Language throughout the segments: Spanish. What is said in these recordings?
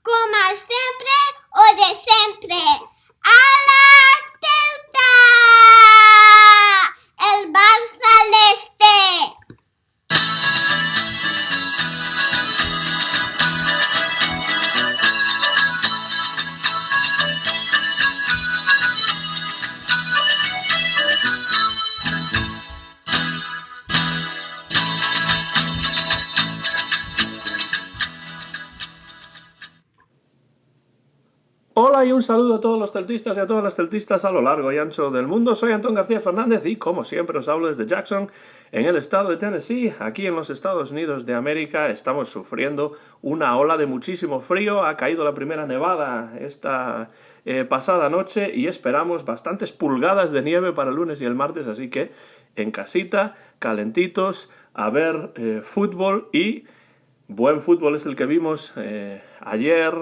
com a sempre o de sempre. A la Celta! El Barça a l'Este! Hola y un saludo a todos los celtistas y a todas las celtistas a lo largo y ancho del mundo. Soy Antón García Fernández y, como siempre, os hablo desde Jackson, en el estado de Tennessee. Aquí en los Estados Unidos de América estamos sufriendo una ola de muchísimo frío. Ha caído la primera nevada esta pasada noche y esperamos bastantes pulgadas de nieve para el lunes y el martes. Así que en casita, calentitos, a ver fútbol y... Buen fútbol es el que vimos ayer,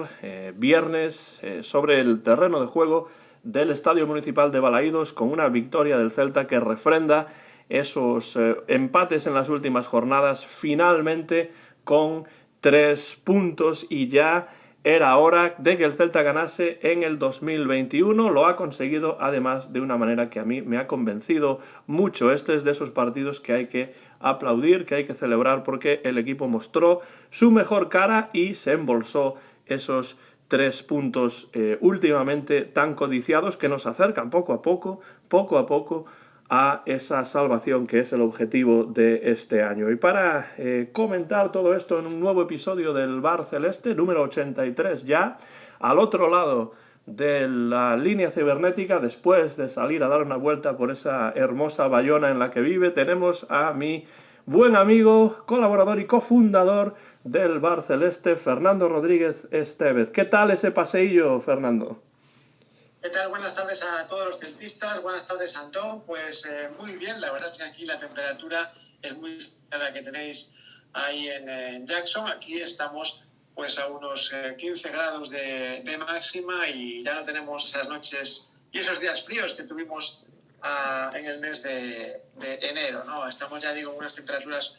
viernes, sobre el terreno de juego del Estadio Municipal de Balaídos, con una victoria del Celta que refrenda esos empates en las últimas jornadas, finalmente con 3 puntos, y ya era hora de que el Celta ganase en el 2021. Lo ha conseguido, además, de una manera que a mí me ha convencido mucho. Este es de esos partidos que hay que aplaudir, que hay que celebrar, porque el equipo mostró su mejor cara y se embolsó esos 3 puntos últimamente tan codiciados, que nos acercan poco a poco a esa salvación que es el objetivo de este año. Y para comentar todo esto en un nuevo episodio del Bar Celeste, número 83 ya, al otro lado de la línea cibernética, después de salir a dar una vuelta por esa hermosa Bayona en la que vive, tenemos a mi buen amigo, colaborador y cofundador del Bar Celeste, Fernando Rodríguez Estevez. ¿Qué tal ese paseillo, Fernando? ¿Qué tal? Buenas tardes a todos los celtistas, buenas tardes, Antón. Pues muy bien, la verdad es que aquí la temperatura es muy la que tenéis ahí en Jackson. Aquí estamos pues a unos 15 grados de máxima y ya no tenemos esas noches y esos días fríos que tuvimos en el mes de enero, ¿no? Estamos, ya digo, en unas temperaturas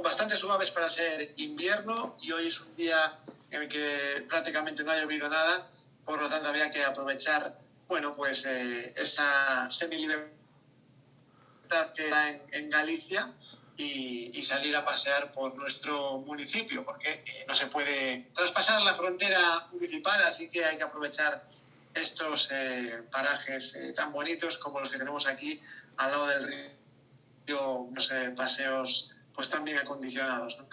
bastante suaves para ser invierno, y hoy es un día en el que prácticamente no ha llovido nada. Por lo tanto, había que aprovechar, bueno, pues esa semilibertad que da en Galicia y salir a pasear por nuestro municipio, porque no se puede traspasar la frontera municipal, así que hay que aprovechar estos parajes tan bonitos como los que tenemos aquí al lado del río, no sé, paseos pues tan bien acondicionados, ¿no?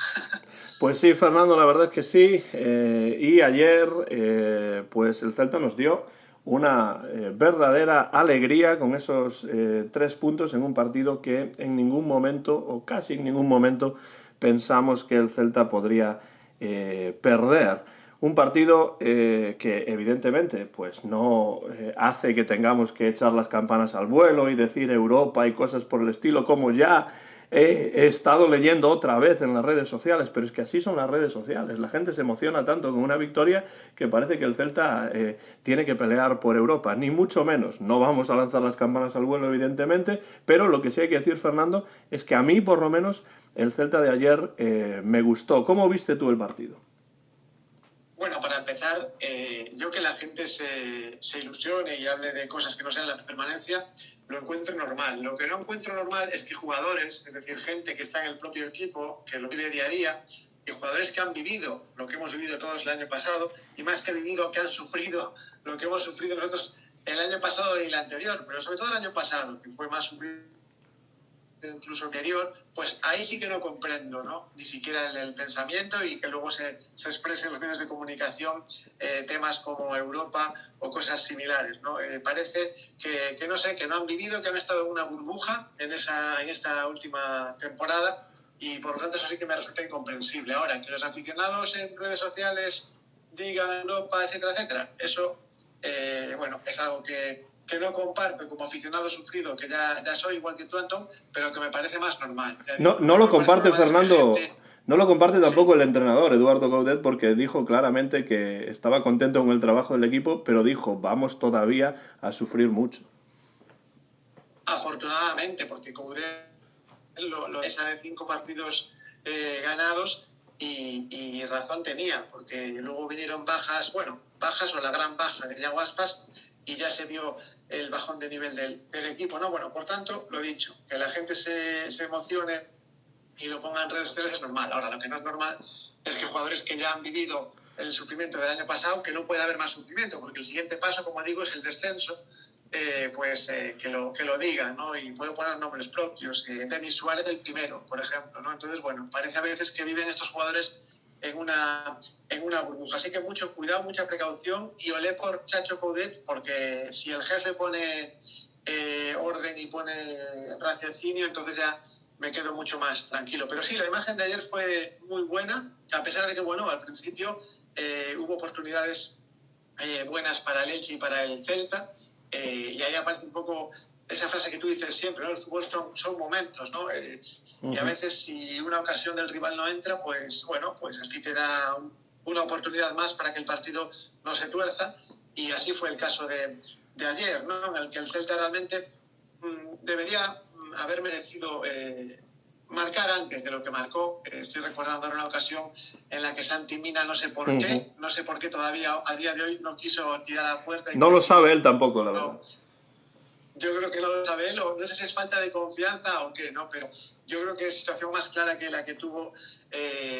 Pues sí, Fernando, la verdad es que sí. Y ayer pues el Celta nos dio una verdadera alegría con esos 3 puntos en un partido que en ningún momento, o casi en ningún momento, pensamos que el Celta podría perder. Un partido que evidentemente pues no hace que tengamos que echar las campanas al vuelo y decir Europa y cosas por el estilo, como ya he estado leyendo otra vez en las redes sociales, pero es que así son las redes sociales. La gente se emociona tanto con una victoria que parece que el Celta tiene que pelear por Europa, ni mucho menos. No vamos a lanzar las campanas al vuelo, evidentemente, pero lo que sí hay que decir, Fernando, es que a mí, por lo menos, el Celta de ayer me gustó. ¿Cómo viste tú el partido? Bueno, para empezar, yo que la gente se ilusione y hable de cosas que no sean la permanencia, lo encuentro normal. Lo que no encuentro normal es que jugadores, es decir, gente que está en el propio equipo, que lo vive día a día, y jugadores que han vivido lo que hemos vivido todos el año pasado, y más que vivido, que han sufrido lo que hemos sufrido nosotros el año pasado y el anterior, pero sobre todo el año pasado, que fue más sufrido incluso anterior, pues ahí sí que no comprendo, ¿no? Ni siquiera el pensamiento, y que luego se expresen en los medios de comunicación temas como Europa o cosas similares, ¿no? Parece que no sé, que no han vivido, que han estado en una burbuja en esta última temporada, y por lo tanto eso sí que me resulta incomprensible. Ahora, que los aficionados en redes sociales digan Europa, etcétera, etcétera, eso, bueno, es algo que no comparto como aficionado sufrido, que ya soy igual que tú, Antón, pero que me parece más normal. No lo comparte, Fernando. Gente... No lo comparte tampoco el entrenador, Eduardo Coudet, porque dijo claramente que estaba contento con el trabajo del equipo, pero dijo, vamos todavía a sufrir mucho. Afortunadamente, porque Coudet esa de 5 partidos ganados, y razón tenía, porque luego vinieron bajas, bueno, bajas o la gran baja de Yago Aspas y ya se vio el bajón de nivel del equipo, ¿no? Bueno, por tanto, lo dicho, que la gente se emocione y lo ponga en redes sociales es normal. Ahora, lo que no es normal es que jugadores que ya han vivido el sufrimiento del año pasado, que no puede haber más sufrimiento, porque el siguiente paso, como digo, es el descenso, que lo digan, ¿no? Y puedo poner nombres propios. Denis Suárez el primero, por ejemplo, ¿no? Entonces, bueno, parece a veces que viven estos jugadores en una burbuja. Así que mucho cuidado, mucha precaución y olé por Chacho Coudet, porque si el jefe pone orden y pone raciocinio, entonces ya me quedo mucho más tranquilo. Pero sí, la imagen de ayer fue muy buena, a pesar de que, bueno, al principio hubo oportunidades buenas para el Elche y para el Celta, y ahí aparece un poco esa frase que tú dices siempre, ¿no? El fútbol son momentos, ¿no? Y a veces si una ocasión del rival no entra, pues bueno, pues aquí te da una oportunidad más para que el partido no se tuerza, y así fue el caso de ayer, ¿no? En el que el Celta realmente debería haber merecido marcar antes de lo que marcó. Estoy recordando ahora una ocasión en la que Santi Mina, no sé por qué todavía a día de hoy no quiso tirar a la puerta. No lo sabe él tampoco, la verdad. Yo creo que no lo sabe él, o no sé si es falta de confianza o qué, ¿no? Pero yo creo que situación más clara que la que tuvo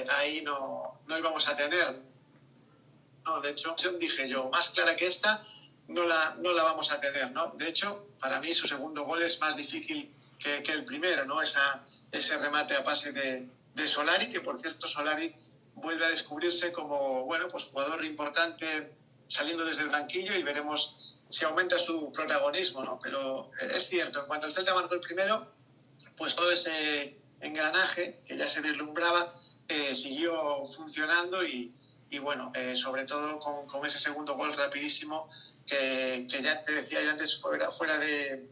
ahí no íbamos a tener. No, de hecho, dije yo, más clara que esta no la vamos a tener, ¿no? De hecho, para mí su segundo gol es más difícil que el primero, ¿no? Ese remate a pase de Solari, que por cierto Solari vuelve a descubrirse como, bueno, pues jugador importante saliendo desde el banquillo, y veremos si aumenta su protagonismo, ¿no? Pero es cierto, en cuanto el Celta marcó el primero, pues todo ese engranaje que ya se vislumbraba siguió funcionando, y bueno, sobre todo con ese segundo gol rapidísimo que ya te decía yo antes fuera de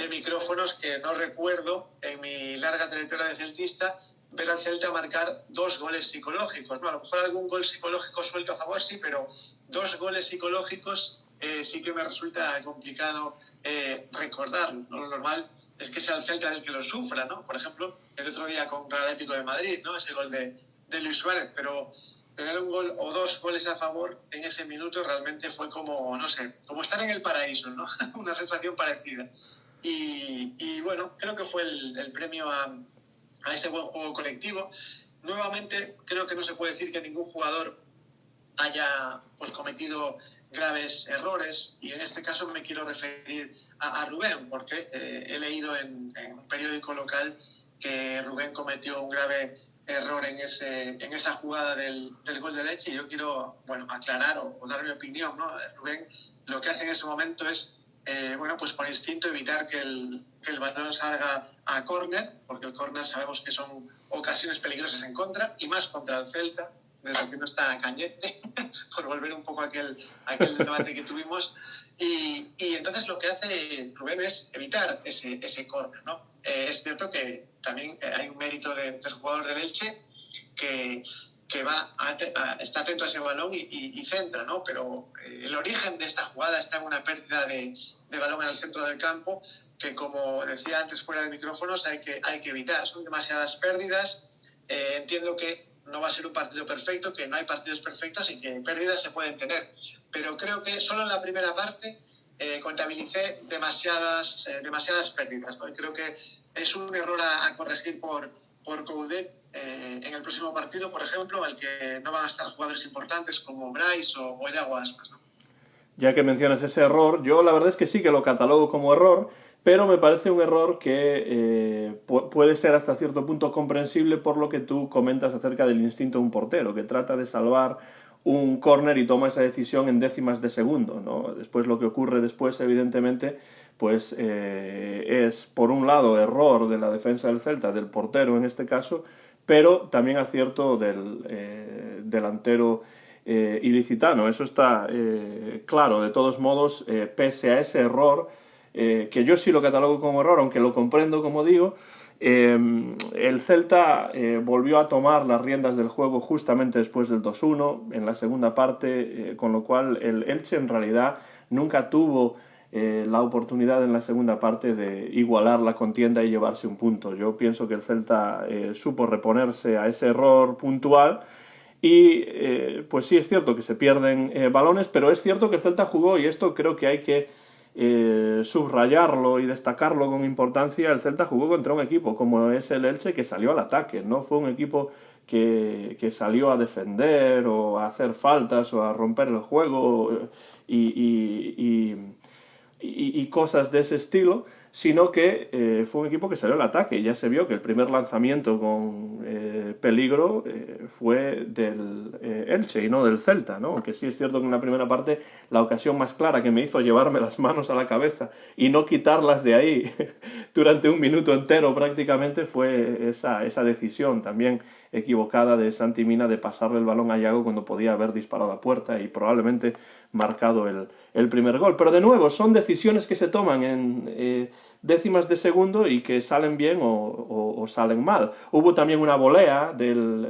micrófonos, que no recuerdo en mi larga trayectoria de celtista ver al Celta marcar 2 goles psicológicos, ¿no? A lo mejor algún gol psicológico suelto a favor, sí, pero 2 goles psicológicos sí que me resulta complicado recordarlo, ¿no? Lo normal es que sea el Celta el que lo sufra, ¿no? Por ejemplo, el otro día contra el Atlético de Madrid, ¿no? Ese gol de Luis Suárez, pero tener un gol o 2 goles a favor en ese minuto realmente fue como, no sé, como estar en el paraíso, ¿no? Una sensación parecida. Y bueno, creo que fue el premio a ese buen juego colectivo. Nuevamente, creo que no se puede decir que ningún jugador haya pues cometido graves errores, y en este caso me quiero referir a Rubén, porque he leído en un periódico local que Rubén cometió un grave error en esa jugada del gol de Leche, y yo quiero, bueno, aclarar o dar mi opinión, ¿no? Rubén lo que hace en ese momento es bueno, pues por instinto evitar que el balón salga a córner, porque el córner sabemos que son ocasiones peligrosas en contra, y más contra el Celta, desde que no está Cañete, por volver un poco a aquel debate que tuvimos. Y entonces lo que hace Rubén es evitar ese córner, ¿no? Es cierto que también hay un mérito del jugador del Elche que está atento a ese balón y centra, ¿no? Pero el origen de esta jugada está en una pérdida de balón en el centro del campo, que, como decía antes fuera de micrófonos, hay que evitar. Son demasiadas pérdidas. Entiendo que no va a ser un partido perfecto, que no hay partidos perfectos y que pérdidas se pueden tener. Pero creo que solo en la primera parte contabilicé demasiadas pérdidas, ¿no? Y creo que es un error a corregir por Coudet en el próximo partido, por ejemplo, en el que no van a estar jugadores importantes como Bryce o Yago Aspas, ¿no? Ya que mencionas ese error, yo la verdad es que sí que lo catalogo como error, pero me parece un error que puede ser hasta cierto punto comprensible por lo que tú comentas acerca del instinto de un portero, que trata de salvar un córner y toma esa decisión en décimas de segundo, ¿no? Después lo que ocurre después, evidentemente, pues es por un lado error de la defensa del Celta, del portero en este caso, pero también acierto del delantero ilicitano. Eso está claro. De todos modos, pese a ese error, que yo sí lo catalogo como error, aunque lo comprendo, como digo, el Celta volvió a tomar las riendas del juego justamente después del 2-1 en la segunda parte, con lo cual el Elche en realidad nunca tuvo la oportunidad en la segunda parte de igualar la contienda y llevarse un punto. Yo pienso que el Celta supo reponerse a ese error puntual y pues sí es cierto que se pierden balones, pero es cierto que el Celta jugó, y esto creo que hay que subrayarlo y destacarlo con importancia. El Celta jugó contra un equipo como es el Elche, que salió al ataque, no fue un equipo que salió a defender o a hacer faltas o a romper el juego y cosas de ese estilo, sino que fue un equipo que salió al ataque. Ya se vio que el primer lanzamiento con peligro fue del Elche y no del Celta, ¿no? Aunque sí es cierto que en la primera parte la ocasión más clara que me hizo llevarme las manos a la cabeza y no quitarlas de ahí durante un minuto entero prácticamente fue esa decisión también equivocada de Santi Mina de pasarle el balón a Yago cuando podía haber disparado a puerta y probablemente marcado el primer gol. Pero de nuevo, son decisiones que se toman en décimas de segundo y que salen bien o salen mal. Hubo también una volea del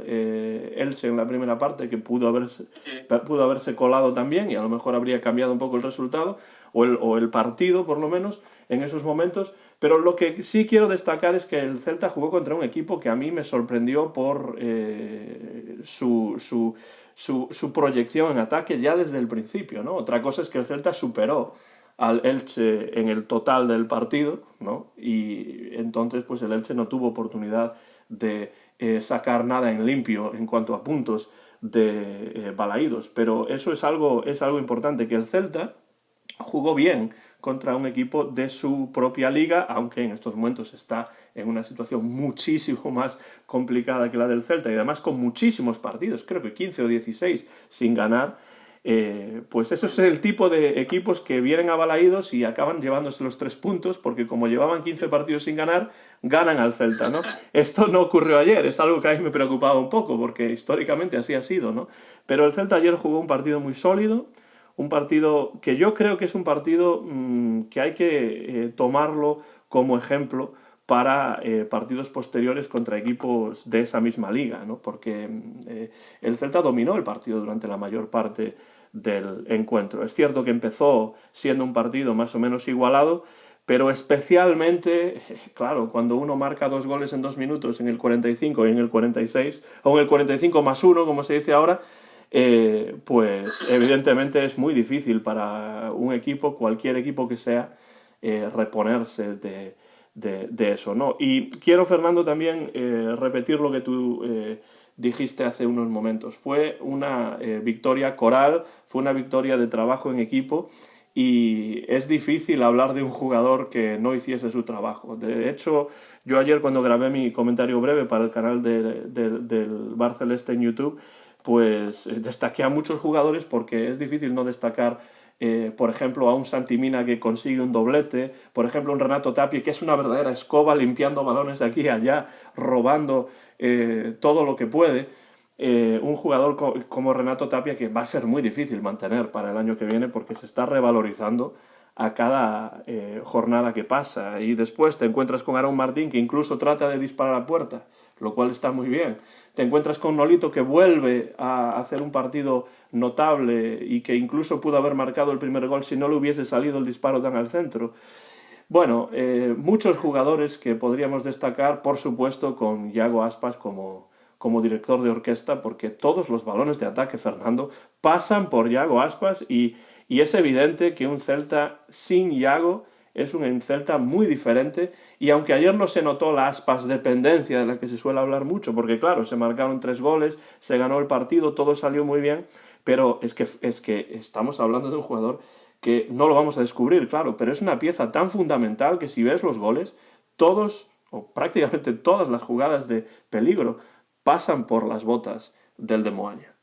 Elche en la primera parte que pudo haberse colado también y a lo mejor habría cambiado un poco el resultado o el partido por lo menos en esos momentos, pero lo que sí quiero destacar es que el Celta jugó contra un equipo que a mí me sorprendió por su proyección en ataque ya desde el principio, ¿no? Otra cosa es que el Celta superó al Elche en el total del partido, ¿no? Y entonces pues el Elche no tuvo oportunidad de sacar nada en limpio en cuanto a puntos de Balaídos, pero eso es algo importante, que el Celta jugó bien contra un equipo de su propia liga, aunque en estos momentos está en una situación muchísimo más complicada que la del Celta y además con muchísimos partidos, creo que 15 o 16 sin ganar. Pues eso es el tipo de equipos que vienen a Balaídos y acaban llevándose los 3 puntos, porque como llevaban 15 partidos sin ganar, ganan al Celta, ¿no? Esto no ocurrió ayer, es algo que a mí me preocupaba un poco, porque históricamente así ha sido, ¿no? Pero el Celta ayer jugó un partido muy sólido, un partido que yo creo que es un partido que hay que tomarlo como ejemplo para partidos posteriores contra equipos de esa misma liga, ¿no? Porque el Celta dominó el partido durante la mayor parte del encuentro. Es cierto que empezó siendo un partido más o menos igualado, pero especialmente, claro, cuando uno marca 2 goles en 2 minutos, en el 45 y en el 46, o en el 45 más 1, como se dice ahora, pues evidentemente es muy difícil para un equipo, cualquier equipo que sea, reponerse de eso, ¿no? Y quiero, Fernando, también repetir lo que tú dijiste hace unos momentos. Fue una victoria coral, fue una victoria de trabajo en equipo y es difícil hablar de un jugador que no hiciese su trabajo. De hecho, yo ayer cuando grabé mi comentario breve para el canal del Bar Celeste en YouTube, pues destaqué a muchos jugadores porque es difícil no destacar, por ejemplo, a un Santi Mina que consigue un doblete, por ejemplo, un Renato Tapia que es una verdadera escoba limpiando balones de aquí y allá, robando todo lo que puede. Un jugador como Renato Tapia que va a ser muy difícil mantener para el año que viene porque se está revalorizando a cada jornada que pasa. Y después te encuentras con Aaron Martín que incluso trata de disparar a puerta, lo cual está muy bien. Te encuentras con Nolito que vuelve a hacer un partido notable y que incluso pudo haber marcado el primer gol si no le hubiese salido el disparo tan al centro. Bueno, muchos jugadores que podríamos destacar, por supuesto, con Yago Aspas como director de orquesta, porque todos los balones de ataque, Fernando, pasan por Yago Aspas y es evidente que un Celta sin Yago es un Celta muy diferente, y aunque ayer no se notó la Aspas dependencia de la que se suele hablar mucho, porque claro, se marcaron 3 goles, se ganó el partido, todo salió muy bien, pero es que estamos hablando de un jugador que no lo vamos a descubrir, claro, pero es una pieza tan fundamental que si ves los goles, todos o prácticamente todas las jugadas de peligro pasan por las botas del de Moaña.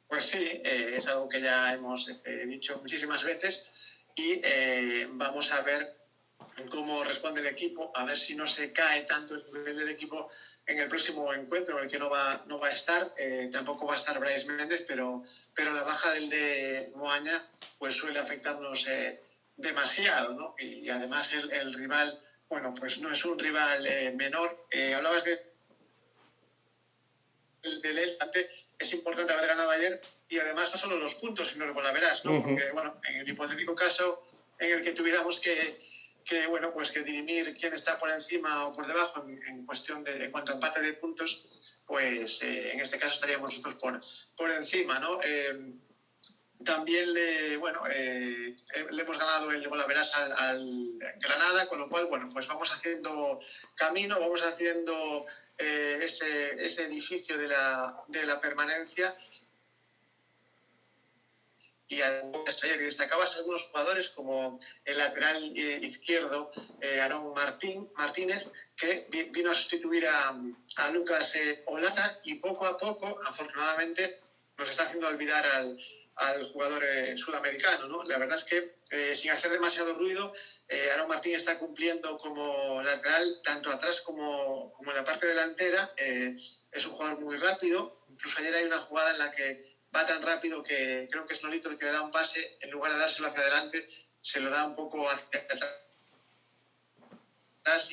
Pues sí, es algo que ya hemos dicho muchísimas veces y vamos a ver cómo responde el equipo, a ver si no se cae tanto el nivel del equipo en el próximo encuentro, en el que no va a estar, tampoco va a estar Brais Méndez, pero la baja del de Moaña pues suele afectarnos demasiado, ¿no? Y además el rival, bueno, pues no es un rival menor. Hablabas de del Elche es importante haber ganado ayer, y además no solo los puntos, sino el golaveras, ¿no? Porque, bueno, en el hipotético caso en el que tuviéramos que dirimir quién está por encima o por debajo en cuestión de, en cuanto a empate de puntos, pues en este caso estaríamos nosotros por encima, ¿no? También le hemos ganado el golaveras al Granada, con lo cual, bueno, pues vamos haciendo camino, vamos haciendo ese edificio de la permanencia. Y destacabas algunos jugadores como el lateral izquierdo, Aarón Martínez, que vino a sustituir a Lucas Olaza, y poco a poco, afortunadamente, nos está haciendo olvidar al jugador sudamericano, ¿no? La verdad es que sin hacer demasiado ruido, Aarón Martínez está cumpliendo como lateral tanto atrás como en la parte delantera. Es un jugador muy rápido. Incluso ayer hay una jugada en la que va tan rápido que creo que es Nolito el que le da un pase, en lugar de dárselo hacia adelante, se lo da un poco hacia atrás.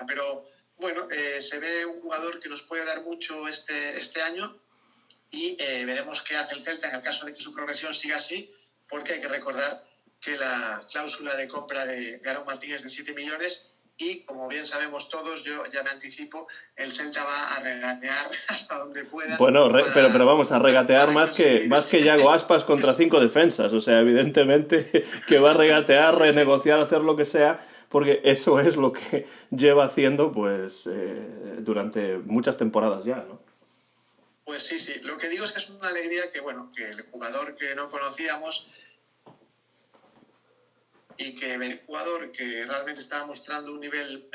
Pero bueno, se ve un jugador que nos puede dar mucho este año, y veremos qué hace el Celta en el caso de que su progresión siga así, porque hay que recordar que la cláusula de compra de Aarón Martínez es de 7 millones. Y como bien sabemos todos, yo ya me anticipo, el Celta va a regatear hasta donde pueda. Bueno, pero vamos a regatear más que Yago Aspas contra 5 defensas. O sea, evidentemente que va a regatear, renegociar, hacer lo que sea, porque eso es lo que lleva haciendo pues durante muchas temporadas ya, ¿no? Pues sí. Lo que digo es que es una alegría que, bueno, que el jugador que no conocíamos y que el jugador que realmente estaba mostrando un nivel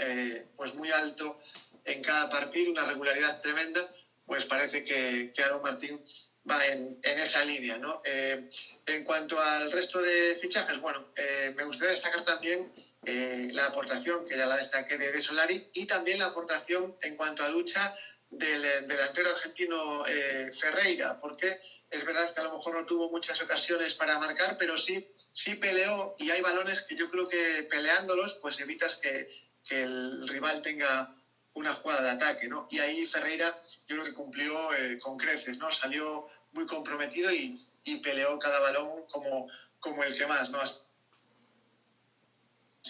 pues muy alto en cada partido, una regularidad tremenda, pues parece que Aarón Martín va en esa línea, ¿no? En cuanto al resto de fichajes, bueno, me gustaría destacar también la aportación, que ya la destaqué, de Solari, y también la aportación en cuanto a lucha del delantero argentino Ferreira, porque es verdad que a lo mejor no tuvo muchas ocasiones para marcar, pero sí peleó, y hay balones que yo creo que peleándolos pues evitas que el rival tenga una jugada de ataque, ¿no? Y ahí Ferreira yo creo que cumplió con creces, ¿no? Salió muy comprometido y peleó cada balón como el que más, ¿no? Así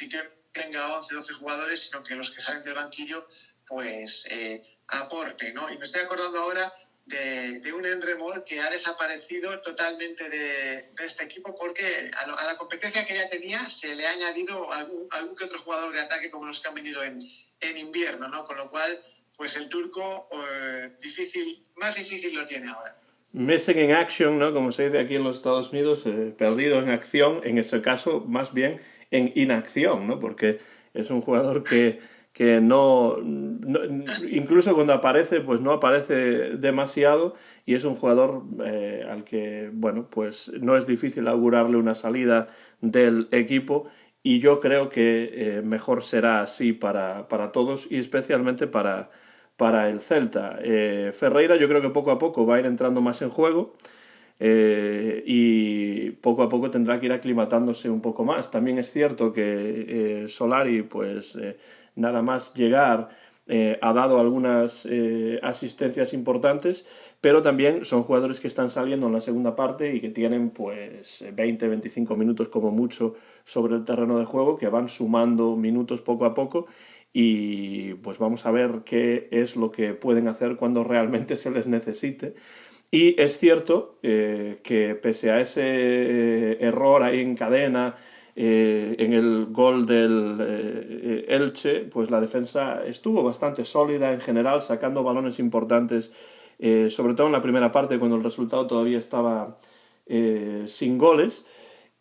que tenga 11, 12 jugadores, sino que los que salen del banquillo pues aporte, ¿no? Y me estoy acordando ahora de un Enremor que ha desaparecido totalmente de este equipo, porque a la competencia que ya tenía se le ha añadido algún que otro jugador de ataque, como los que han venido en invierno, ¿no? Con lo cual, pues el turco más difícil lo tiene ahora. Missing in action, ¿no? Como se dice aquí en los Estados Unidos, perdido en acción, en ese caso más bien en inacción, ¿no? Porque es un jugador que no, incluso cuando aparece, pues no aparece demasiado, y es un jugador al que, bueno, pues no es difícil augurarle una salida del equipo, y yo creo que mejor será así para todos, y especialmente para el Celta. Ferreira yo creo que poco a poco va a ir entrando más en juego, y poco a poco tendrá que ir aclimatándose un poco más. También es cierto que Solari, pues nada más llegar, ha dado algunas asistencias importantes, pero también son jugadores que están saliendo en la segunda parte y que tienen pues 20-25 minutos como mucho sobre el terreno de juego, que van sumando minutos poco a poco, y pues vamos a ver qué es lo que pueden hacer cuando realmente se les necesite. Y es cierto que pese a ese error ahí en cadena, en el gol del Elche, pues la defensa estuvo bastante sólida en general, sacando balones importantes, sobre todo en la primera parte, cuando el resultado todavía estaba sin goles.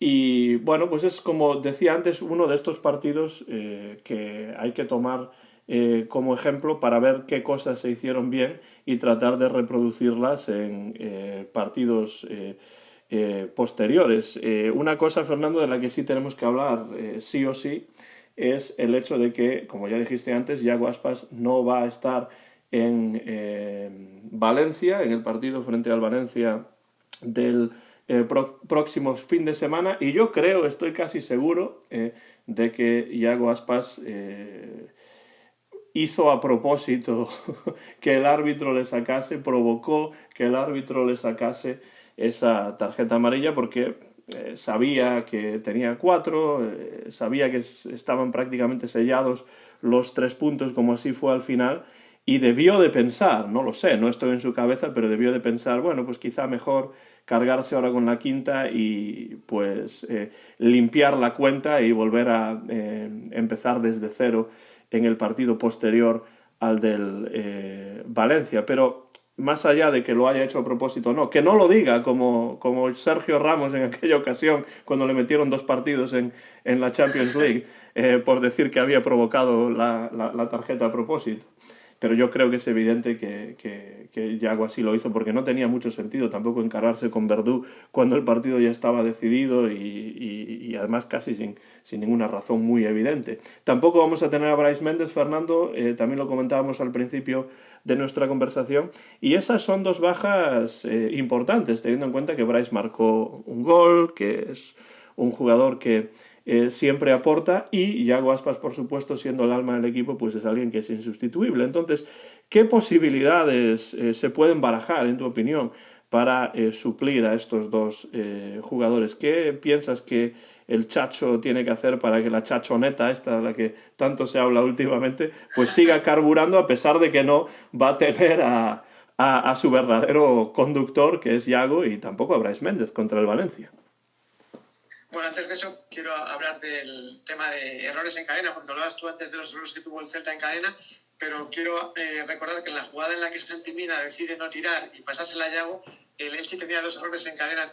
Y bueno, pues es, como decía antes, uno de estos partidos que hay que tomar como ejemplo para ver qué cosas se hicieron bien y tratar de reproducirlas en partidos posteriores. Una cosa, Fernando, de la que sí tenemos que hablar sí o sí, es el hecho de que, como ya dijiste antes, Yago Aspas no va a estar en Valencia, en el partido frente al Valencia del próximo fin de semana, y yo creo, estoy casi seguro de que Yago Aspas hizo a propósito que el árbitro le sacase, provocó que el árbitro le sacase esa tarjeta amarilla porque sabía que tenía 4, sabía que estaban prácticamente sellados los 3 puntos, como así fue al final, y debió de pensar, no lo sé, no estoy en su cabeza, pero debió de pensar, bueno, pues quizá mejor cargarse ahora con la quinta y pues limpiar la cuenta y volver a empezar desde cero en el partido posterior al del Valencia. Pero más allá de que lo haya hecho a propósito o no, que no lo diga como Sergio Ramos en aquella ocasión cuando le metieron 2 partidos en la Champions League por decir que había provocado la tarjeta a propósito. Pero yo creo que es evidente que Yago así lo hizo porque no tenía mucho sentido tampoco encararse con Verdú cuando el partido ya estaba decidido y además casi sin ninguna razón muy evidente. Tampoco vamos a tener a Brais Méndez, Fernando, también lo comentábamos al principio de nuestra conversación, y esas son 2 bajas importantes, teniendo en cuenta que Brais marcó un gol, que es un jugador que siempre aporta, y Yago Aspas, por supuesto, siendo el alma del equipo, pues es alguien que es insustituible. Entonces, ¿qué posibilidades se pueden barajar, en tu opinión, para suplir a estos 2 jugadores? ¿Qué piensas que el Chacho tiene que hacer para que la chachoneta esta de la que tanto se habla últimamente pues siga carburando, a pesar de que no va a tener a su verdadero conductor, que es Yago, y tampoco a Brais Méndez contra el Valencia? Bueno, antes de eso quiero hablar del tema de errores en cadena, porque hablabas tú antes de los errores que tuvo el Celta en cadena, pero quiero recordar que en la jugada en la que Santi Mina decide no tirar y pasársela a Yago, el Elche tenía 2 errores en cadena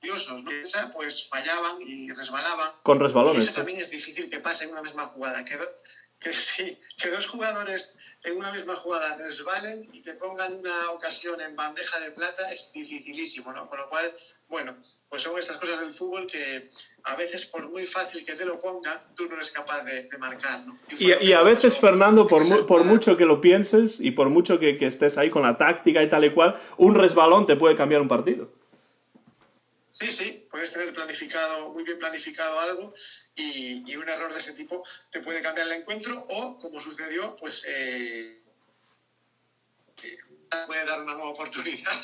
curiosos, ¿no? Pues fallaban y resbalaban. Con resbalones. Y eso también es difícil que pase en una misma jugada. Que 2 jugadores en una misma jugada resbalen y te pongan una ocasión en bandeja de plata es dificilísimo, ¿no? Con lo cual, bueno, pues son estas cosas del fútbol que a veces, por muy fácil que te lo ponga, tú no eres capaz de marcar, ¿no? Y a veces, Fernando, por mucho que lo pienses y por mucho que estés ahí con la táctica y tal y cual, un resbalón te puede cambiar un partido. Sí, puedes tener muy bien planificado algo y un error de ese tipo te puede cambiar el encuentro o, como sucedió, pues puede dar una nueva oportunidad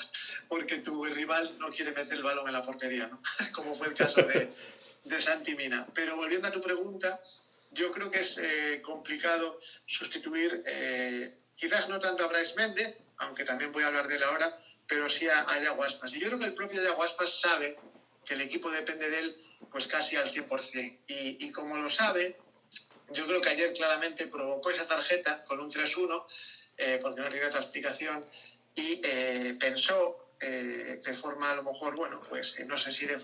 porque tu rival no quiere meter el balón en la portería, ¿no? Como fue el caso de Santi Mina. Pero volviendo a tu pregunta, yo creo que es complicado sustituir, quizás no tanto a Brais Méndez, aunque también voy a hablar de él ahora, pero sí a Yago Aspas. Y yo creo que el propio Yago Aspas sabe que el equipo depende de él pues casi al 100%. Y como lo sabe, yo creo que ayer claramente provocó esa tarjeta con un 3-1, porque no tiene otra explicación, y pensó de forma, a lo mejor, bueno, pues no sé si de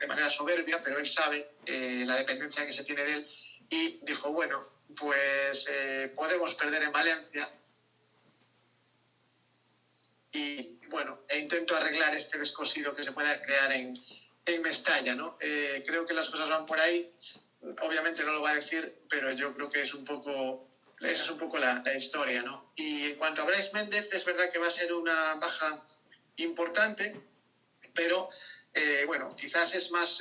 manera soberbia, pero él sabe la dependencia que se tiene de él, y dijo, bueno, pues podemos perder en Valencia, y bueno, intento arreglar este descosido que se pueda crear en Mestalla, ¿no? Creo que las cosas van por ahí. Obviamente no lo va a decir, pero yo creo que esa es un poco la historia, ¿no? Y en cuanto a Brais Méndez, es verdad que va a ser una baja importante, pero bueno, quizás es más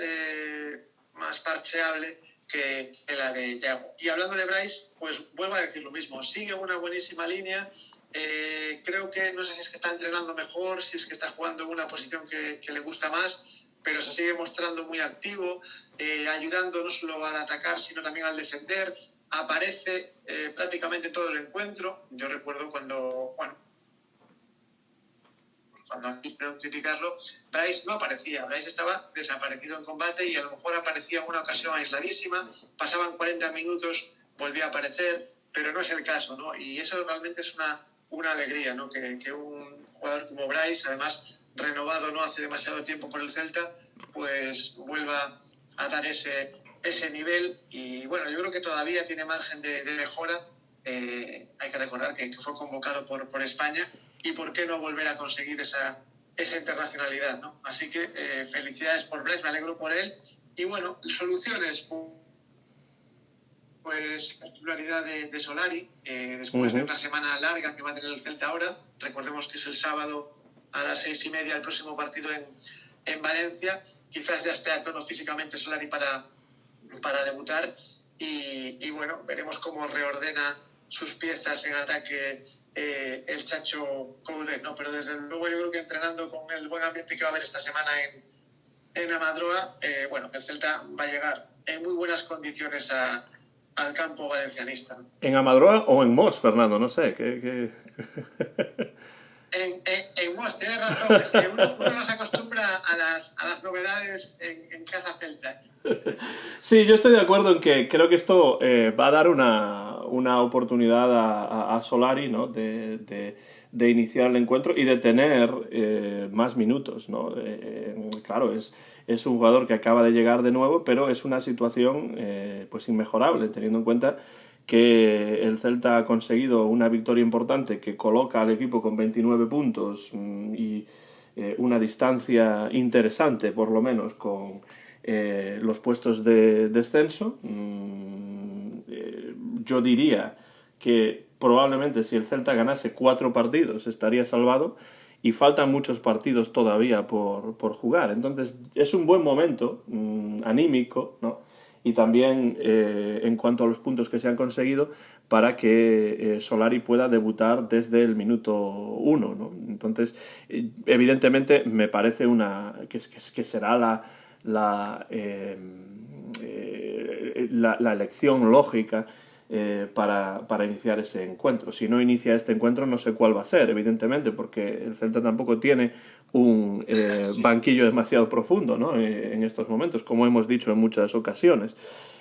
parcheable que la de Yago. Y hablando de Brais, pues vuelvo a decir lo mismo, sigue una buenísima línea. Creo que, no sé si es que está entrenando mejor, si es que está jugando en una posición que le gusta más, pero se sigue mostrando muy activo, ayudando no solo al atacar, sino también al defender. Aparece prácticamente todo el encuentro. Yo recuerdo cuando aquí quiero criticarlo, Brais no aparecía. Brais estaba desaparecido en combate y a lo mejor aparecía en una ocasión aisladísima, pasaban 40 minutos, volvía a aparecer, pero no es el caso, ¿no? Y eso realmente es una alegría, ¿no? Que un jugador como Brais, además renovado no hace demasiado tiempo por el Celta, pues vuelva a dar ese nivel. Y bueno, yo creo que todavía tiene margen de mejora. Hay que recordar que fue convocado por España, y por qué no volver a conseguir esa internacionalidad, ¿no? Así que felicidades por Brais, me alegro por él. Y bueno, soluciones, pues la titularidad de Solari, después de una semana larga que va a tener el Celta ahora. Recordemos que es el sábado a las 6:30 el próximo partido en Valencia. Quizás ya esté a tono físicamente Solari para debutar. y bueno, veremos cómo reordena sus piezas en ataque el Chacho Coudet, ¿no? Pero desde luego yo creo que entrenando con el buen ambiente que va a haber esta semana en Amadroa, bueno, el Celta va a llegar en muy buenas condiciones al campo valencianista. ¿En Amadroa o en Mos, Fernando? No sé. En Mos, tienes razón, es que uno no se acostumbra a las novedades en casa celta. Sí, yo estoy de acuerdo en que creo que esto va a dar una oportunidad a Solari, ¿no? de iniciar el encuentro y de tener más minutos, ¿no? Claro, es un jugador que acaba de llegar de nuevo, pero es una situación pues inmejorable, teniendo en cuenta que el Celta ha conseguido una victoria importante que coloca al equipo con 29 puntos y una distancia interesante, por lo menos, con los puestos de descenso. Yo diría que probablemente si el Celta ganase 4 partidos estaría salvado y faltan muchos partidos todavía por jugar. Entonces es un buen momento anímico, ¿no? Y también en cuanto a los puntos que se han conseguido para que Solari pueda debutar desde el minuto 1, ¿no? Entonces, evidentemente me parece que será la elección lógica para iniciar ese encuentro. Si no inicia este encuentro no sé cuál va a ser, evidentemente, porque el Celta tampoco tiene un banquillo demasiado profundo, ¿no? En estos momentos, como hemos dicho en muchas ocasiones.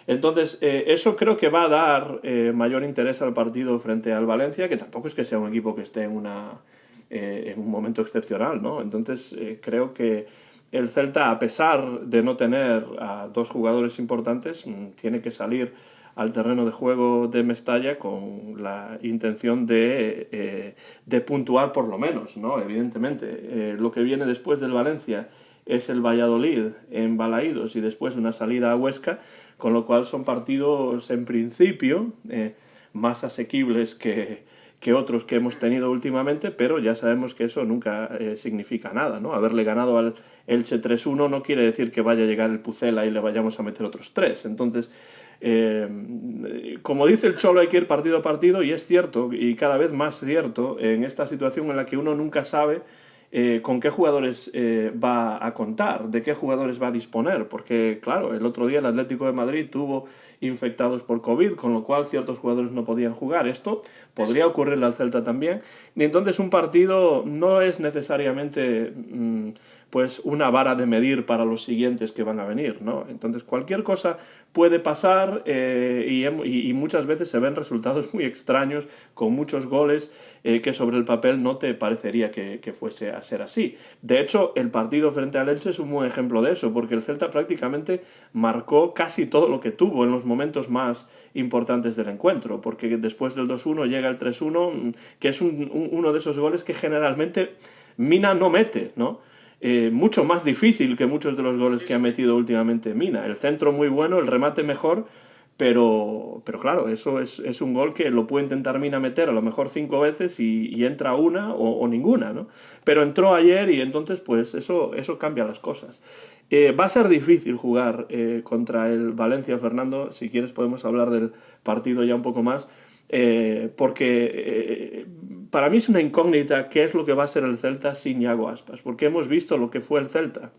Entonces, eso creo que va a dar mayor interés al partido frente al Valencia, que tampoco es que sea un equipo que esté en un momento excepcional, ¿no? Entonces, creo que el Celta, a pesar de no tener a 2 jugadores importantes, tiene que salir al terreno de juego de Mestalla con la intención de puntuar por lo menos, ¿no? Evidentemente. Lo que viene después del Valencia es el Valladolid en Balaídos y después una salida a Huesca, con lo cual son partidos en principio más asequibles que otros que hemos tenido últimamente, pero ya sabemos que eso nunca significa nada, ¿no? Haberle ganado al Elche 3-1 no quiere decir que vaya a llegar el Pucela y le vayamos a meter otros 3. Entonces, como dice el Cholo, hay que ir partido a partido, y es cierto, y cada vez más cierto, en esta situación en la que uno nunca sabe con qué jugadores va a contar, de qué jugadores va a disponer, porque claro, el otro día el Atlético de Madrid tuvo infectados por COVID, con lo cual ciertos jugadores no podían jugar. Esto podría ocurrirle al Celta también, y entonces un partido no es necesariamente pues una vara de medir para los siguientes que van a venir, ¿no? Entonces cualquier cosa puede pasar y muchas veces se ven resultados muy extraños con muchos goles que sobre el papel no te parecería que fuese a ser así. De hecho, el partido frente al Elche es un buen ejemplo de eso, porque el Celta prácticamente marcó casi todo lo que tuvo en los momentos más importantes del encuentro, porque después del 2-1 llega el 3-1, que es uno de esos goles que generalmente Mina no mete, ¿no? Mucho más difícil que muchos de los goles que ha metido últimamente Mina. El centro muy bueno, el remate mejor, pero claro, eso es un gol que lo puede intentar Mina meter a lo mejor 5 veces y entra una o ninguna, ¿no? Pero entró ayer y entonces pues eso cambia las cosas. Va a ser difícil jugar contra el Valencia, Fernando. Si quieres podemos hablar del partido ya un poco más, porque para mí es una incógnita qué es lo que va a ser el Celta sin Iago Aspas, porque hemos visto lo que fue el Celta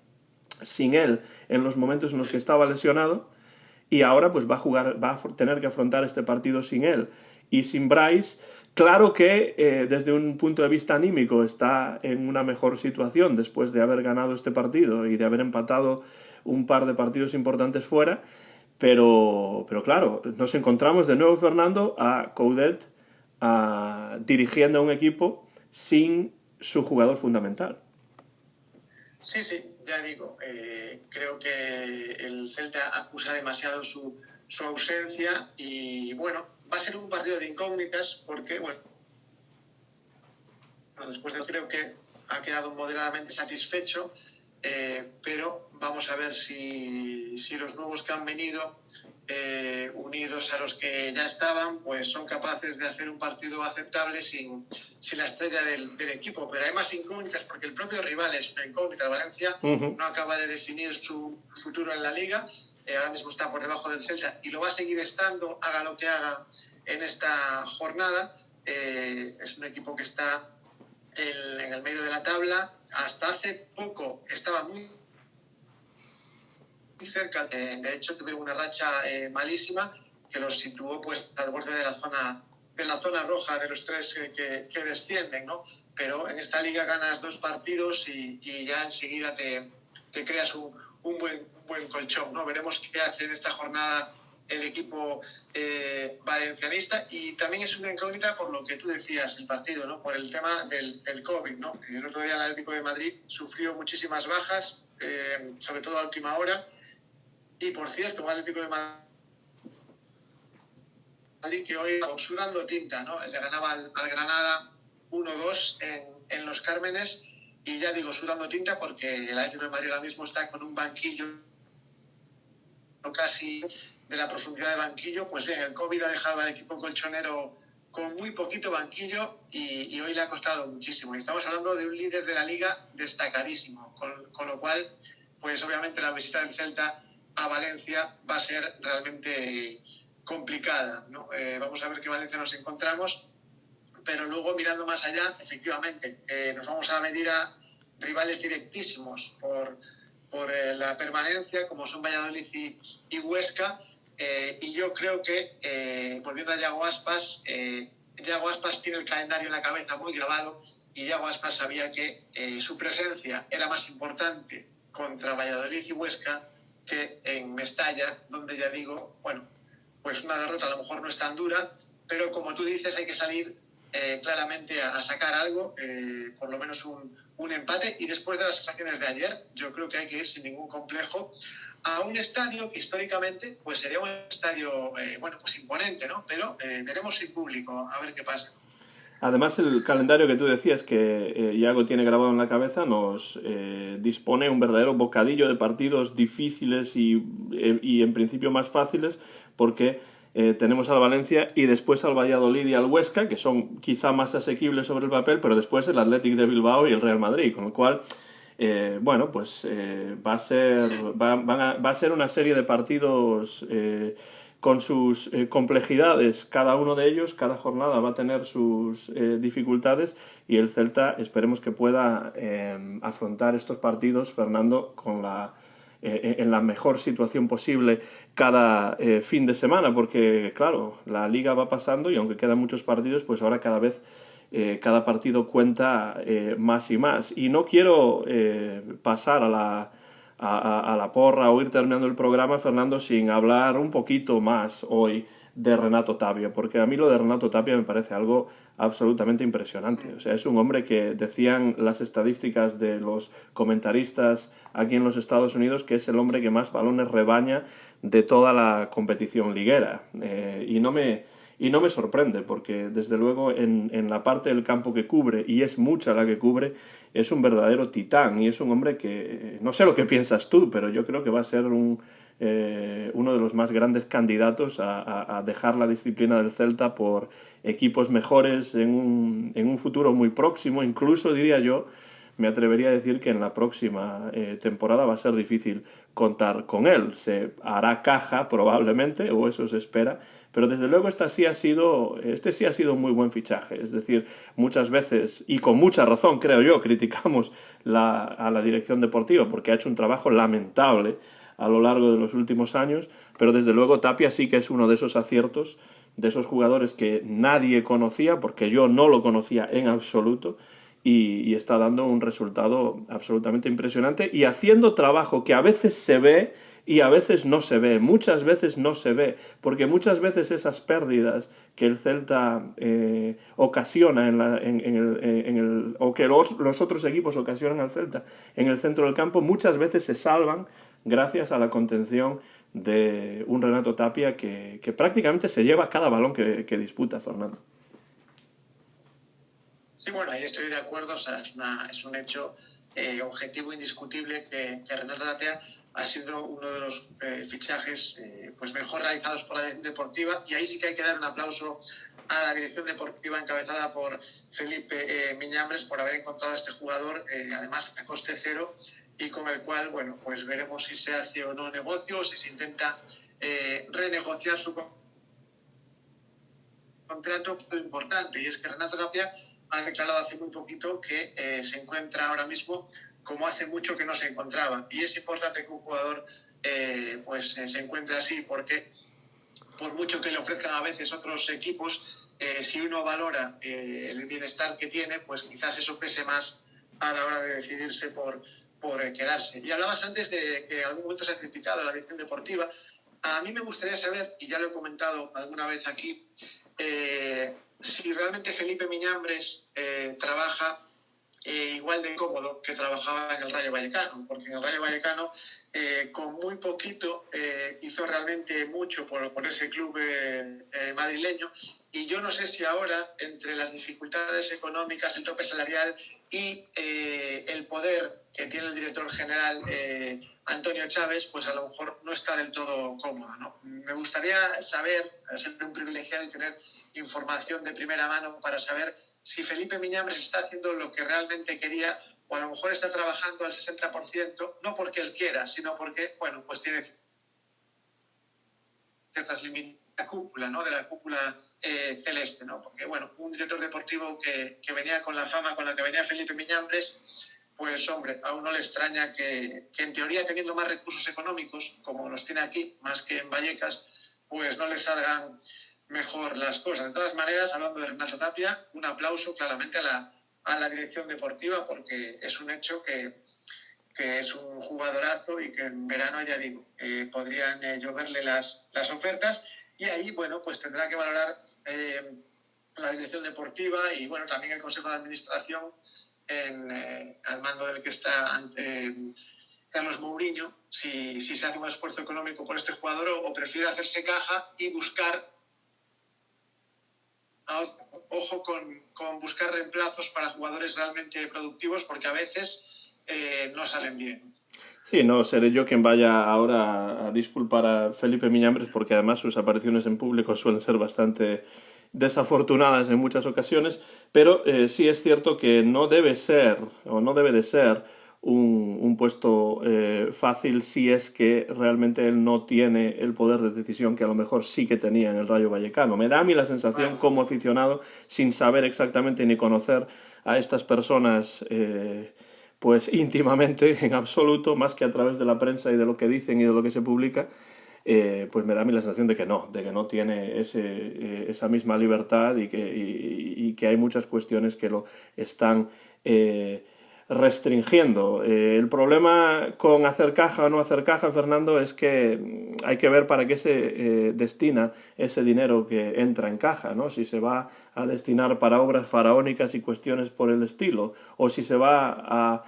sin él en los momentos en los que estaba lesionado, y ahora pues va a tener que afrontar este partido sin él y sin Bryce. Claro que desde un punto de vista anímico está en una mejor situación después de haber ganado este partido y de haber empatado un par de partidos importantes fuera, pero claro, nos encontramos de nuevo, Fernando, a Coudet dirigiendo a un equipo sin su jugador fundamental. Sí, ya digo, creo que el Celta acusa demasiado su ausencia y bueno, va a ser un partido de incógnitas porque, bueno, después de creo que ha quedado moderadamente satisfecho, pero vamos a ver si los nuevos que han venido, unidos a los que ya estaban, pues son capaces de hacer un partido aceptable sin la estrella del equipo. Pero hay más incógnitas porque el propio rival es una incógnita. El Valencia no acaba de definir su futuro en la Liga ahora mismo está por debajo del Celta y lo va a seguir estando, haga lo que haga en esta jornada. Es un equipo que está en el medio de la tabla. Hasta hace poco estaba muy cerca, de hecho tuvieron una racha malísima que los situó pues al borde de la zona roja de los tres que descienden, ¿no? Pero en esta liga ganas 2 partidos y ya enseguida te creas un buen colchón, ¿no? Veremos qué hace en esta jornada el equipo valencianista, y también es una incógnita por lo que tú decías, el partido, ¿no? Por el tema del COVID, ¿no? El otro día el Atlético de Madrid sufrió muchísimas bajas, sobre todo a última hora, y por cierto, un Atlético de Madrid que hoy sudando tinta, ¿no? Le ganaba al Granada 1-2 en Los Cármenes, y ya digo sudando tinta porque el Atlético de Madrid ahora mismo está con un banquillo casi de la profundidad de banquillo. Pues bien, el COVID ha dejado al equipo colchonero con muy poquito banquillo y hoy le ha costado muchísimo. Y estamos hablando de un líder de la liga destacadísimo, con lo cual, pues obviamente la visita del Celta a Valencia va a ser realmente complicada, ¿no? Vamos a ver qué Valencia nos encontramos, pero luego mirando más allá, efectivamente, nos vamos a medir a rivales directísimos por la permanencia, como son Valladolid y Huesca, y yo creo que, volviendo a Yago Aspas tiene el calendario en la cabeza muy grabado, y Yago Aspas sabía que su presencia era más importante contra Valladolid y Huesca que en Mestalla, donde ya digo, bueno, pues una derrota a lo mejor no es tan dura, pero como tú dices, hay que salir claramente a sacar algo, por lo menos un empate, y después de las sensaciones de ayer, yo creo que hay que ir sin ningún complejo a un estadio que históricamente pues sería un estadio, bueno, pues imponente, ¿no? Pero veremos sin público, a ver qué pasa. Además, el calendario que tú decías que Iago tiene grabado en la cabeza nos dispone un verdadero bocadillo de partidos difíciles y en principio más fáciles, porque tenemos al Valencia y después al Valladolid y al Huesca, que son quizá más asequibles sobre el papel, pero después el Athletic de Bilbao y el Real Madrid, con lo cual bueno, pues va a ser una serie de partidos con sus complejidades, cada uno de ellos, cada jornada va a tener sus dificultades, y el Celta esperemos que pueda afrontar estos partidos, Fernando, en la mejor situación posible cada fin de semana, porque claro, la liga va pasando y aunque quedan muchos partidos, pues ahora cada vez cada partido cuenta más y más. Y no quiero pasar a la porra o ir terminando el programa, Fernando, sin hablar un poquito más hoy de Renato Tapia, porque a mí lo de Renato Tapia me parece algo absolutamente impresionante. O sea, es un hombre que decían las estadísticas de los comentaristas aquí en los Estados Unidos que es el hombre que más balones rebaña de toda la competición liguera. Y no me sorprende, porque desde luego en la parte del campo que cubre, y es mucha la que cubre, es un verdadero titán, y es un hombre que, no sé lo que piensas tú, pero yo creo que va a ser uno de los más grandes candidatos a dejar la disciplina del Celta por equipos mejores en un futuro muy próximo. Incluso diría yo, me atrevería a decir que en la próxima temporada va a ser difícil contar con él. Se hará caja probablemente, o eso se espera, pero desde luego este sí ha sido un muy buen fichaje. Es decir, muchas veces, y con mucha razón creo yo, criticamos a la dirección deportiva porque ha hecho un trabajo lamentable a lo largo de los últimos años, pero desde luego Tapia sí que es uno de esos aciertos, de esos jugadores que nadie conocía, porque yo no lo conocía en absoluto, y está dando un resultado absolutamente impresionante y haciendo trabajo que a veces se ve y a veces no se ve, muchas veces no se ve, porque muchas veces esas pérdidas que el Celta ocasiona o que los otros equipos ocasionan al Celta en el centro del campo, muchas veces se salvan gracias a la contención de un Renato Tapia que prácticamente se lleva cada balón que disputa, Fernando. Sí, bueno, ahí estoy de acuerdo, o sea, es un hecho objetivo indiscutible que Renato Tapia ha sido uno de los fichajes pues mejor realizados por la dirección deportiva, y ahí sí que hay que dar un aplauso a la dirección deportiva encabezada por Felipe Miñambres por haber encontrado a este jugador, además a coste cero, y con el cual, bueno, pues veremos si se hace o no negocio, o si se intenta renegociar su contrato importante, y es que Renato Tapia ha declarado hace muy poquito que se encuentra ahora mismo como hace mucho que no se encontraba, y es importante que un jugador se encuentre así, porque por mucho que le ofrezcan a veces otros equipos, si uno valora el bienestar que tiene, pues quizás eso pese más a la hora de decidirse por quedarse. Y hablabas antes de que en algún momento se ha criticado la dirección deportiva. A mí me gustaría saber, y ya lo he comentado alguna vez aquí, si realmente Felipe Miñambres trabaja igual de cómodo que trabajaba en el Rayo Vallecano, porque en el Rayo Vallecano con muy poquito hizo realmente mucho por ese club madrileño, y yo no sé si ahora, entre las dificultades económicas, el tope salarial y el poder que tiene el director general Antonio Chávez, pues a lo mejor no está del todo cómodo, ¿no? Me gustaría saber, ser un privilegiado y tener información de primera mano para saber si Felipe Miñambres está haciendo lo que realmente quería, o a lo mejor está trabajando al 60%, no porque él quiera, sino porque, bueno, pues tiene ciertas límites de la cúpula, ¿no? De la cúpula celeste, ¿no? Porque, bueno, un director deportivo que venía con la fama con la que venía Felipe Miñambres, pues, hombre, a uno le extraña que en teoría, teniendo más recursos económicos, como los tiene aquí, más que en Vallecas, pues no le salgan mejor las cosas. De todas maneras, hablando de Renato Tapia, un aplauso claramente a la dirección deportiva, porque es un hecho que es un jugadorazo y que en verano, ya digo, podrían lloverle las ofertas, y ahí, bueno, pues tendrá que valorar la dirección deportiva y, bueno, también el Consejo de Administración al mando del que está Carlos Mourinho, si se hace un esfuerzo económico por este jugador o prefiere hacerse caja y buscar, ojo con buscar reemplazos para jugadores realmente productivos, porque a veces no salen bien. Sí, no seré yo quien vaya ahora a disculpar a Felipe Miñambres, porque además sus apariciones en público suelen ser bastante desafortunadas en muchas ocasiones, pero sí es cierto que no debe ser o no debe de ser un puesto fácil si es que realmente él no tiene el poder de decisión que a lo mejor sí que tenía en el Rayo Vallecano. Me da a mí la sensación como aficionado, sin saber exactamente ni conocer a estas personas pues íntimamente, en absoluto, más que a través de la prensa y de lo que dicen y de lo que se publica, pues me da a mí la sensación de que no tiene esa misma libertad y que hay muchas cuestiones que lo están restringiendo. El problema con hacer caja o no hacer caja, Fernando, es que hay que ver para qué se destina ese dinero que entra en caja, ¿no? Si se va a destinar para obras faraónicas y cuestiones por el estilo, o si se va a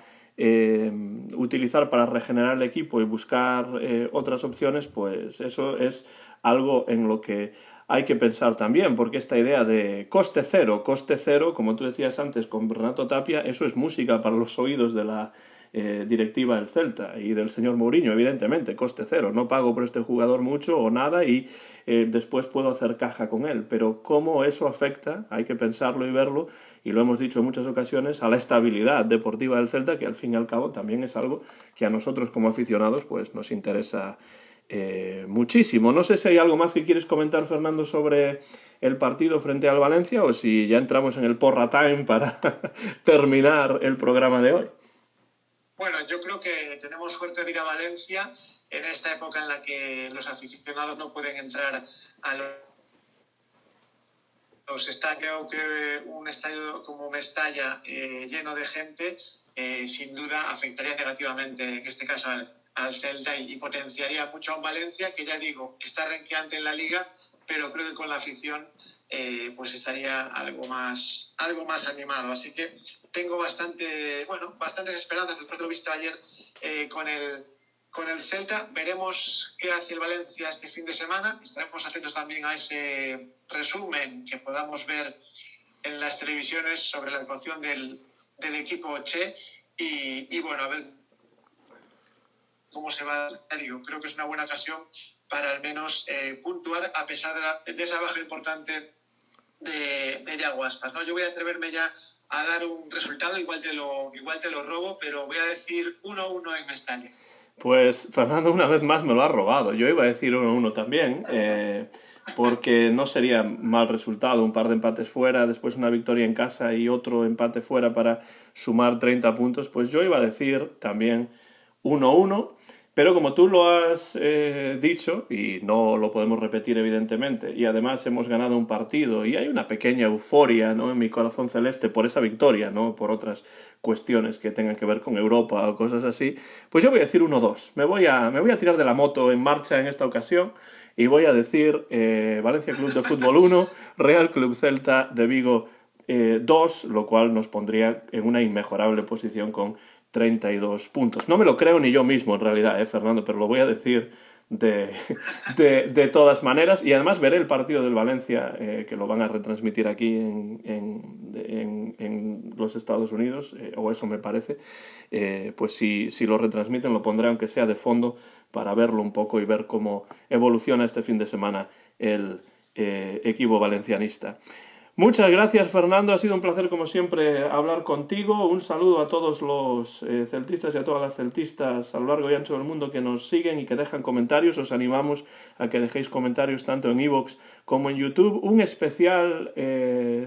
utilizar para regenerar el equipo y buscar otras opciones, pues eso es algo en lo que hay que pensar también, porque esta idea de coste cero, como tú decías antes con Renato Tapia, eso es música para los oídos de la directiva del Celta y del señor Mourinho, evidentemente, coste cero, no pago por este jugador mucho o nada y después puedo hacer caja con él, pero cómo eso afecta, hay que pensarlo y verlo, y lo hemos dicho en muchas ocasiones, a la estabilidad deportiva del Celta, que al fin y al cabo también es algo que a nosotros como aficionados pues nos interesa muchísimo. No sé si hay algo más que quieres comentar, Fernando, sobre el partido frente al Valencia, o si ya entramos en el porra time para terminar el programa de hoy. Bueno, yo creo que tenemos suerte de ir a Valencia en esta época en la que los aficionados no pueden entrar a los estadios. Que un estadio como Mestalla lleno de gente sin duda afectaría negativamente, en este caso al Celta, y potenciaría mucho a un Valencia que, ya digo, está renqueante en la Liga, pero creo que con la afición pues estaría algo más animado. Así que tengo bastantes esperanzas después de lo visto ayer con el Celta. Veremos qué hace el Valencia este fin de semana. Estaremos atentos también a ese resumen que podamos ver en las televisiones sobre la actuación del equipo Che, y bueno, a ver cómo se va. Digo, creo que es una buena ocasión para al menos puntuar, a pesar de esa baja importante de Yago Aspas, ¿no? Yo voy a atreverme ya a dar un resultado, igual te lo robo, pero voy a decir 1-1 en Mestalla. Pues Fernando una vez más me lo ha robado. Yo iba a decir 1-1 también, porque no sería mal resultado. Un par de empates fuera, después una victoria en casa y otro empate fuera para sumar 30 puntos. Pues yo iba a decir también 1-1. Pero como tú lo has dicho, y no lo podemos repetir evidentemente, y además hemos ganado un partido y hay una pequeña euforia, ¿no?, en mi corazón celeste por esa victoria, no por otras cuestiones que tengan que ver con Europa o cosas así, pues yo voy a decir 1-2. Me voy a tirar de la moto en marcha en esta ocasión y voy a decir Valencia Club de Fútbol 1, Real Club Celta de Vigo 2, lo cual nos pondría en una inmejorable posición con 32 puntos. No me lo creo ni yo mismo en realidad, Fernando, pero lo voy a decir de todas maneras. Y además veré el partido del Valencia, que lo van a retransmitir aquí en los Estados Unidos, o eso me parece. Pues si lo retransmiten lo pondré aunque sea de fondo para verlo un poco y ver cómo evoluciona este fin de semana el equipo valencianista. Muchas gracias, Fernando. Ha sido un placer, como siempre, hablar contigo. Un saludo a todos los celtistas y a todas las celtistas a lo largo y ancho del mundo que nos siguen y que dejan comentarios. Os animamos a que dejéis comentarios tanto en iVoox como en YouTube. Un especial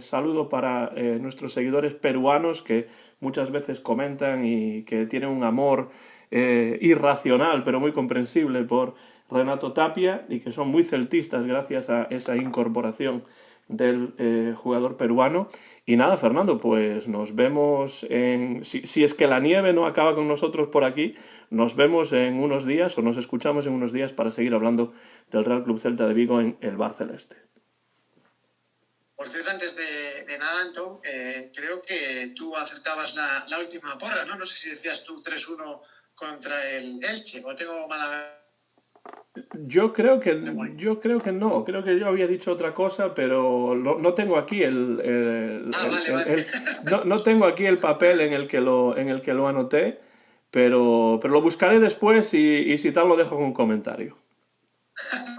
saludo para nuestros seguidores peruanos que muchas veces comentan y que tienen un amor irracional, pero muy comprensible por Renato Tapia y que son muy celtistas gracias a esa incorporación del jugador peruano. Y nada, Fernando, pues nos vemos si es que la nieve no acaba con nosotros por aquí, nos vemos en unos días o nos escuchamos en unos días para seguir hablando del Real Club Celta de Vigo en el Bar Celeste. Por cierto, antes de nada, Antón, creo que tú acertabas la última porra, ¿no? No sé si decías tú 3-1 contra el Elche, o tengo mala... Yo creo que no, creo que yo había dicho otra cosa, pero no tengo aquí Vale. no tengo aquí el papel en el que lo anoté, pero lo buscaré después y si tal lo dejo con un comentario.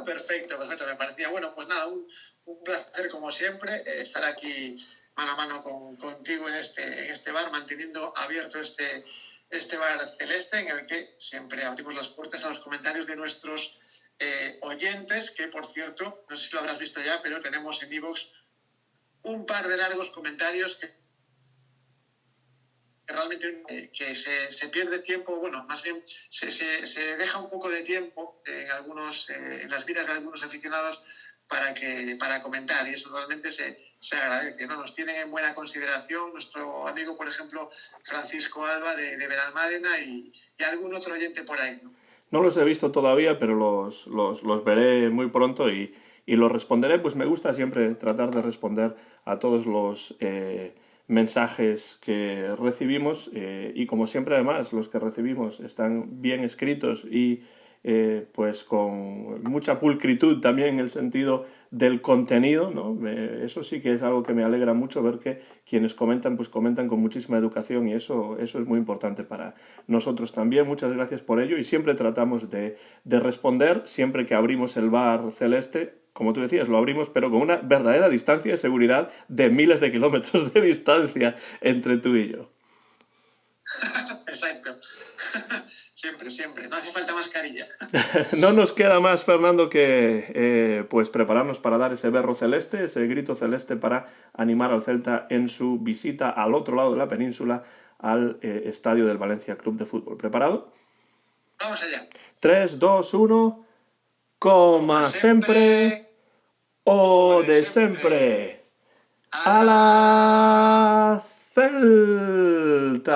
Perfecto, me parecía. Bueno, pues nada, un placer como siempre estar aquí mano a mano contigo en este bar, manteniendo abierto este bar celeste en el que siempre abrimos las puertas a los comentarios de nuestros oyentes, que por cierto, no sé si lo habrás visto ya, pero tenemos en iVoox un par de largos comentarios que realmente se pierde tiempo, bueno, más bien se deja un poco de tiempo en las vidas de algunos aficionados para comentar, y eso realmente se agradece, ¿no? Nos tienen en buena consideración nuestro amigo, por ejemplo, Francisco Alba de Benalmádena y algún otro oyente por ahí, ¿no? No los he visto todavía, pero los veré muy pronto y los responderé. Pues me gusta siempre tratar de responder a todos los mensajes que recibimos y como siempre además los que recibimos están bien escritos y pues con mucha pulcritud también en el sentido del contenido, ¿no? Eso sí que es algo que me alegra mucho ver que quienes comentan pues comentan con muchísima educación y eso es muy importante para nosotros también. Muchas gracias por ello y siempre tratamos de responder siempre que abrimos el bar celeste. Como tú decías, lo abrimos, pero con una verdadera distancia de seguridad de miles de kilómetros de distancia entre tú y yo. Exacto. Siempre. No hace falta mascarilla. No nos queda más, Fernando, que pues prepararnos para dar ese berro celeste, ese grito celeste para animar al Celta en su visita al otro lado de la península, al estadio del Valencia Club de Fútbol. ¿Preparado? Vamos allá. 3, 2, 1... Coma sempre o de sempre. A la Celta!